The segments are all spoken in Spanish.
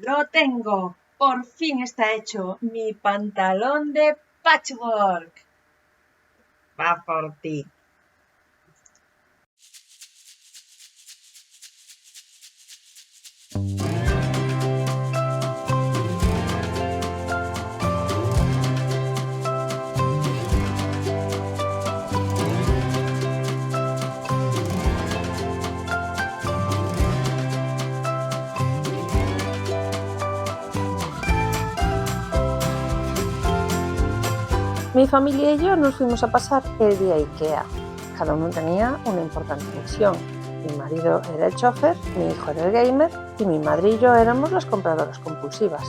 Lo tengo. Por fin está hecho mi pantalón de patchwork. Va por ti. Mi familia y yo nos fuimos a pasar el día a Ikea. Cada uno tenía una importante misión. Mi marido era el chofer, mi hijo era el gamer y mi madre y yo éramos las compradoras compulsivas.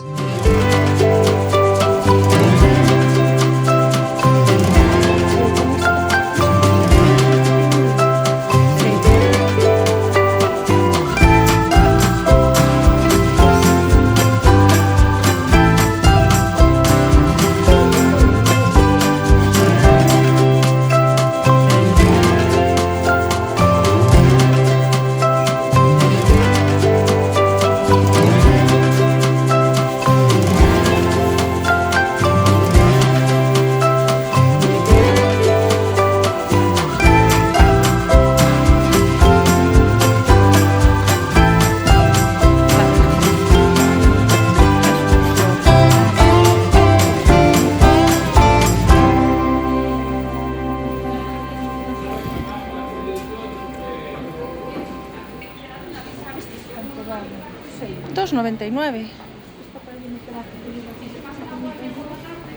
$2,99.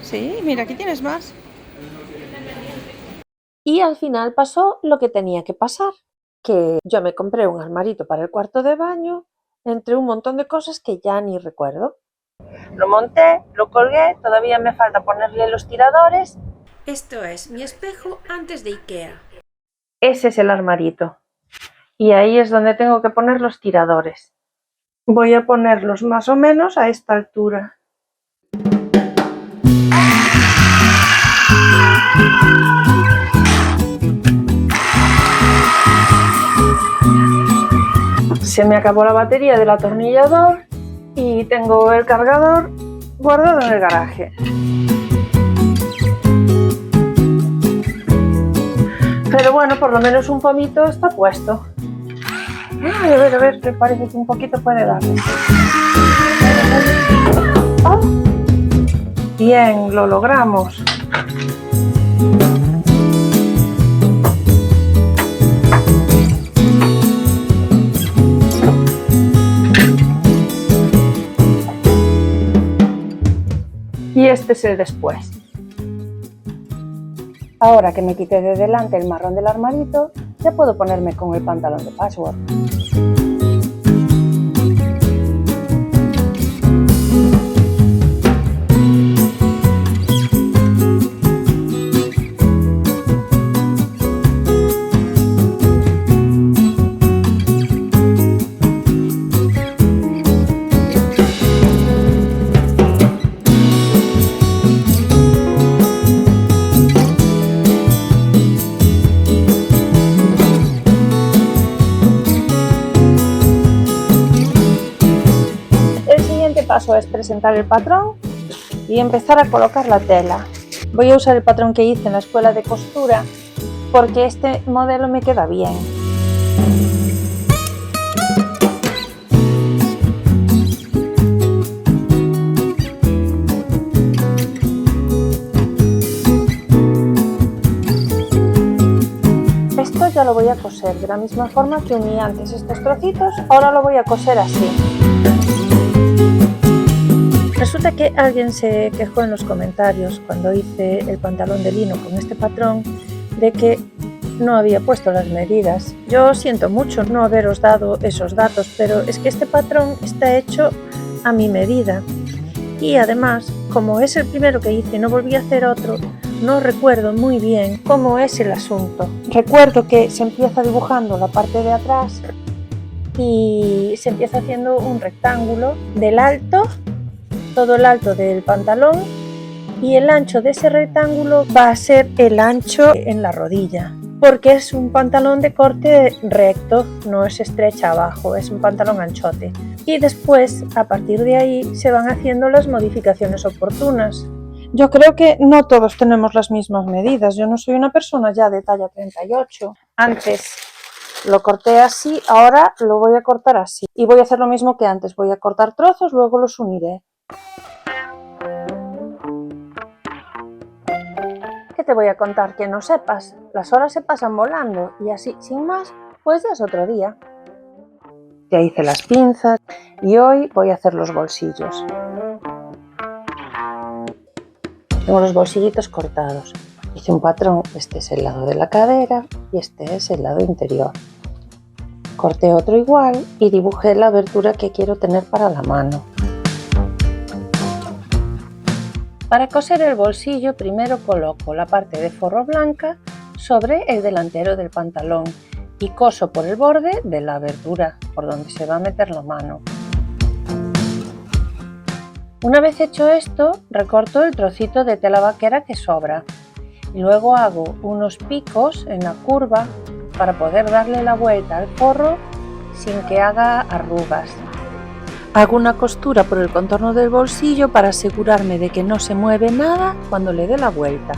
Sí, mira, aquí tienes más. Y al final pasó lo que tenía que pasar, que yo me compré un armarito para el cuarto de baño, entre un montón de cosas que ya ni recuerdo. Lo monté, lo colgué, todavía me falta ponerle los tiradores. Esto es mi espejo antes de Ikea. Ese es el armarito. Y ahí es donde tengo que poner los tiradores. Voy a ponerlos más o menos a esta altura. Se me acabó la batería del atornillador y tengo el cargador guardado en el garaje. Pero bueno, por lo menos un pomito está puesto. A ver, me parece que un poquito puede darle. ¡Oh! Bien, lo logramos. Y este es el después. Ahora que me quité de delante el marrón del armarito, ya puedo ponerme con el pantalón de patchwork. Paso es presentar el patrón y empezar a colocar la tela. Voy a usar el patrón que hice en la escuela de costura porque este modelo me queda bien. Esto ya lo voy a coser de la misma forma que uní antes estos trocitos, ahora lo voy a coser así. Resulta que alguien se quejó en los comentarios cuando hice el pantalón de lino con este patrón de que no había puesto las medidas. Yo siento mucho no haberos dado esos datos, pero es que este patrón está hecho a mi medida. Y además, como es el primero que hice y no volví a hacer otro, no recuerdo muy bien cómo es el asunto. Recuerdo que se empieza dibujando la parte de atrás y se empieza haciendo un rectángulo del alto, todo el alto del pantalón, y el ancho de ese rectángulo va a ser el ancho en la rodilla, porque es un pantalón de corte recto, no es estrecha abajo, es un pantalón anchote. y después, a partir de ahí, se van haciendo las modificaciones oportunas. Yo creo que no todos tenemos las mismas medidas. Yo no soy una persona ya de talla 38. Antes lo corté así, ahora lo voy a cortar así. Y voy a hacer lo mismo que antes. Voy a cortar trozos, luego los uniré. ¿Qué te voy a contar que no sepas? Las horas se pasan volando y así, sin más, pues ya es otro día. Ya hice las pinzas y hoy voy a hacer los bolsillos. Tengo los bolsillitos cortados. Hice un patrón, este es el lado de la cadera y este es el lado interior. Corté otro igual y dibujé la abertura que quiero tener para la mano. Para coser el bolsillo, primero coloco la parte de forro blanca sobre el delantero del pantalón y coso por el borde de la abertura, por donde se va a meter la mano. Una vez hecho esto, recorto el trocito de tela vaquera que sobra y luego hago unos picos en la curva para poder darle la vuelta al forro sin que haga arrugas. Hago una costura por el contorno del bolsillo para asegurarme de que no se mueve nada cuando le dé la vuelta.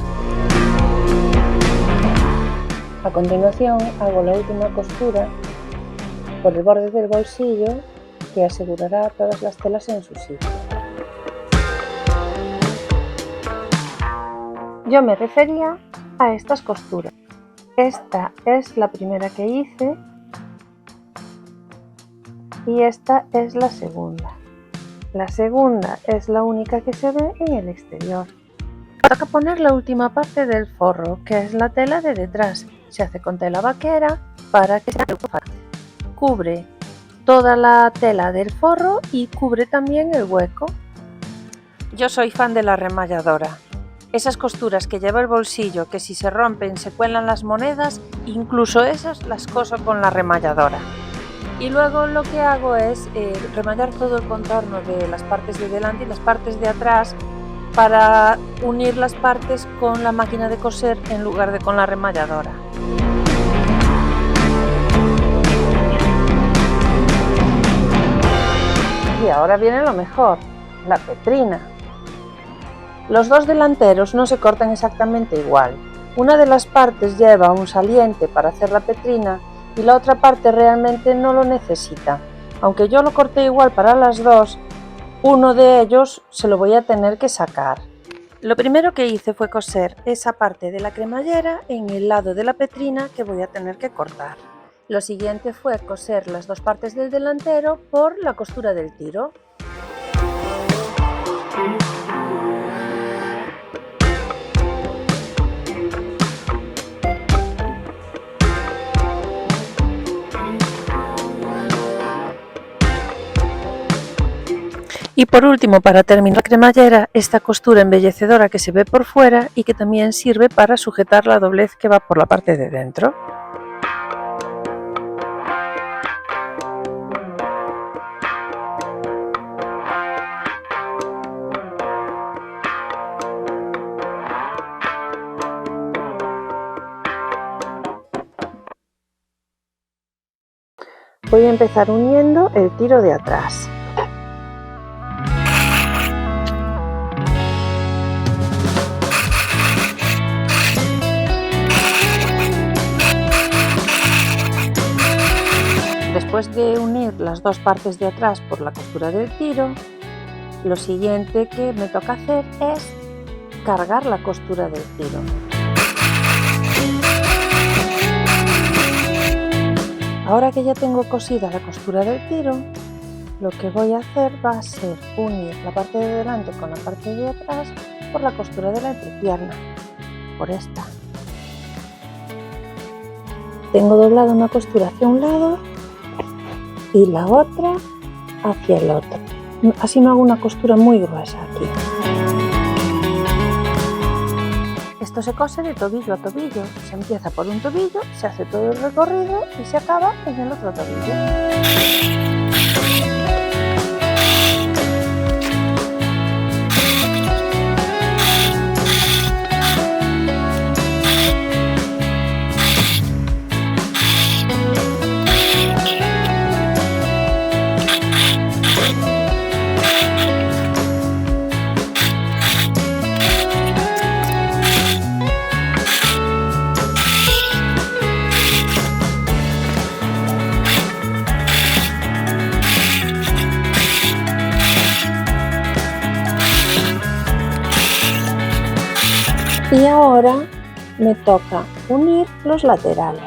A continuación hago la última costura por el borde del bolsillo que asegurará todas las telas en su sitio. Yo me refería a estas costuras. Esta es la primera que hice y esta es la segunda. La segunda es la única que se ve en el exterior. Toca poner la última parte del forro, que es la tela de detrás. Se hace con tela vaquera para que sea fácil. Cubre toda la tela del forro y cubre también el hueco. Yo soy fan de la remalladora. Esas costuras que lleva el bolsillo, que si se rompen se cuelan las monedas, incluso esas las coso con la remalladora. Y luego lo que hago es remallar todo el contorno de las partes de delante y las partes de atrás para unir las partes con la máquina de coser en lugar de con la remalladora. Y ahora viene lo mejor, la petrina. Los dos delanteros no se cortan exactamente igual. Una de las partes lleva un saliente para hacer la petrina y la otra parte realmente no lo necesita. Aunque yo lo corté igual para las dos, uno de ellos se lo voy a tener que sacar. Lo primero que hice fue coser esa parte de la cremallera en el lado de la petrina que voy a tener que cortar. Lo siguiente fue coser las dos partes del delantero por la costura del tiro. Y por último, para terminar la cremallera, esta costura embellecedora que se ve por fuera y que también sirve para sujetar la doblez que va por la parte de dentro. Voy a empezar uniendo el tiro de atrás. Después de unir las dos partes de atrás por la costura del tiro, lo siguiente que me toca hacer es cargar la costura del tiro. Ahora que ya tengo cosida la costura del tiro, lo que voy a hacer va a ser unir la parte de delante con la parte de atrás por la costura de la entrepierna, por esta. Tengo doblada una costura hacia un lado y la otra hacia el otro. Así no hago una costura muy gruesa aquí. Esto se cose de tobillo a tobillo. Se empieza por un tobillo, se hace todo el recorrido y se acaba en el otro tobillo. Y ahora me toca unir los laterales.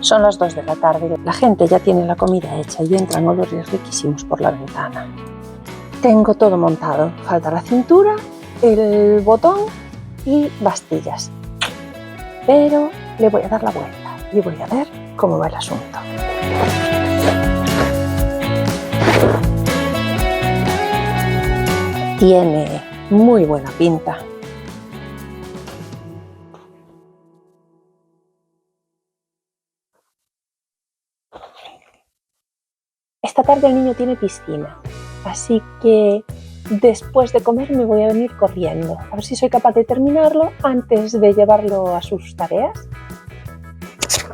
Son las 2 de la tarde, la gente ya tiene la comida hecha y entran olores riquísimos por la ventana. Tengo todo montado, falta la cintura, el botón y bastillas. Pero le voy a dar la vuelta y voy a ver cómo va el asunto. Tiene muy buena pinta. Esta tarde el niño tiene piscina, así que después de comer me voy a venir corriendo, a ver si soy capaz de terminarlo antes de llevarlo a sus tareas.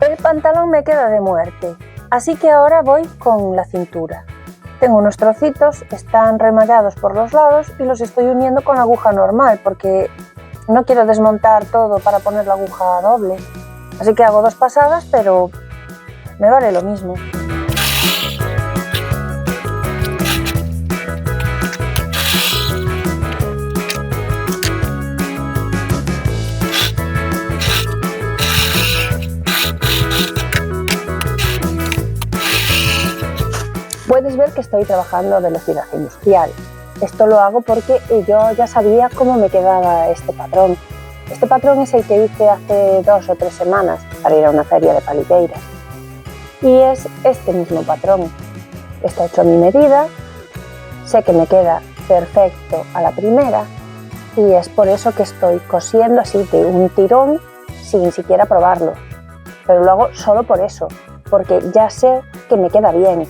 El pantalón me queda de muerte, así que ahora voy con la cintura. Tengo unos trocitos, están remallados por los lados y los estoy uniendo con la aguja normal porque no quiero desmontar todo para poner la aguja doble. Así que hago 2 pasadas, pero me vale lo mismo. Puedes ver que estoy trabajando a velocidad industrial. Esto lo hago porque yo ya sabía cómo me quedaba este patrón. Este patrón es el que hice hace 2 o 3 semanas para ir a una feria de paliteiras. Y es este mismo patrón. Está hecho a mi medida, sé que me queda perfecto a la primera y es por eso que estoy cosiendo así de un tirón sin siquiera probarlo. Pero lo hago solo por eso, porque ya sé que me queda bien.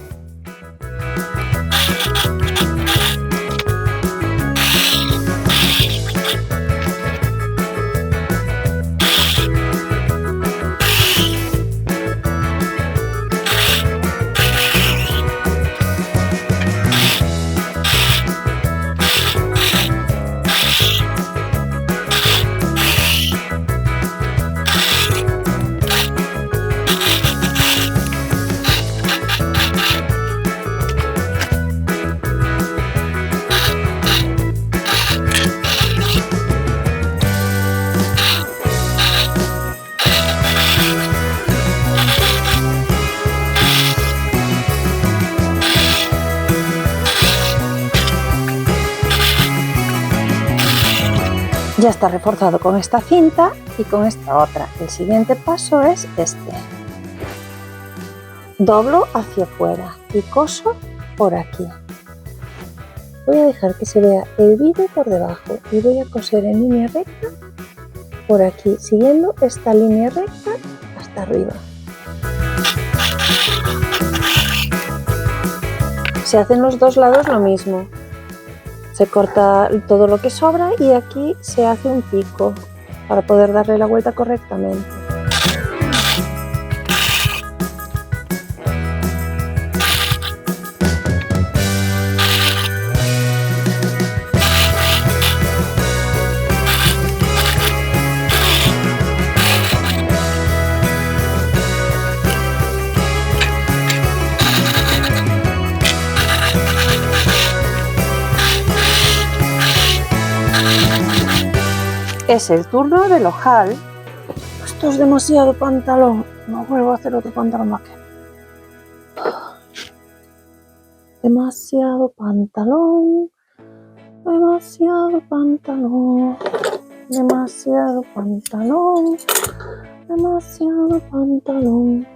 Ya está reforzado con esta cinta y con esta otra. El siguiente paso es este. Doblo hacia afuera y coso por aquí. Voy a dejar que se vea el vide por debajo y voy a coser en línea recta por aquí, siguiendo esta línea recta hasta arriba. Se hacen los 2 lados lo mismo. Se corta todo lo que sobra y aquí se hace un pico para poder darle la vuelta correctamente. Es el turno del ojal. Esto es demasiado pantalón. No vuelvo a hacer otro pantalón más que. Demasiado pantalón. Demasiado pantalón. Demasiado pantalón. Demasiado pantalón.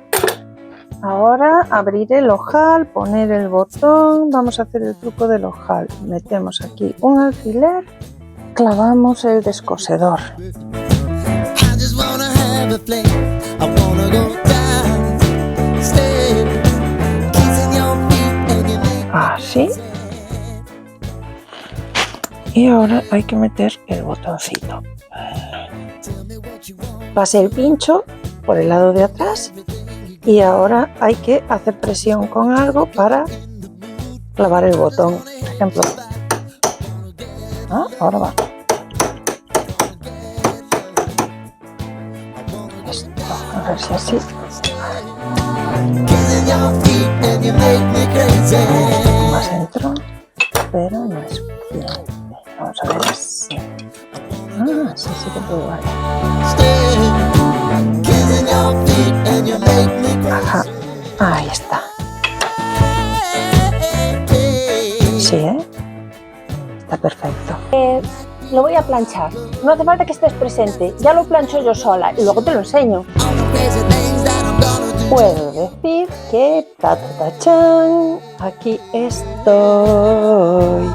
Ahora abrir el ojal, poner el botón. Vamos a hacer el truco del ojal. Metemos aquí un alfiler. Clavamos el descosedor. Así. Y ahora hay que meter el botoncito. Pasé el pincho por el lado de atrás Y ahora hay que hacer presión con algo para clavar el botón. Por ejemplo, ahora va. Esto, a ver si así. Más dentro, pero no es suficiente. Vamos a ver así. Sí que puedo valer. Ajá, ahí está. Sí, está perfecto. Lo voy a planchar. No hace falta que estés presente. Ya lo plancho yo sola y luego te lo enseño. Puedo decir que aquí estoy.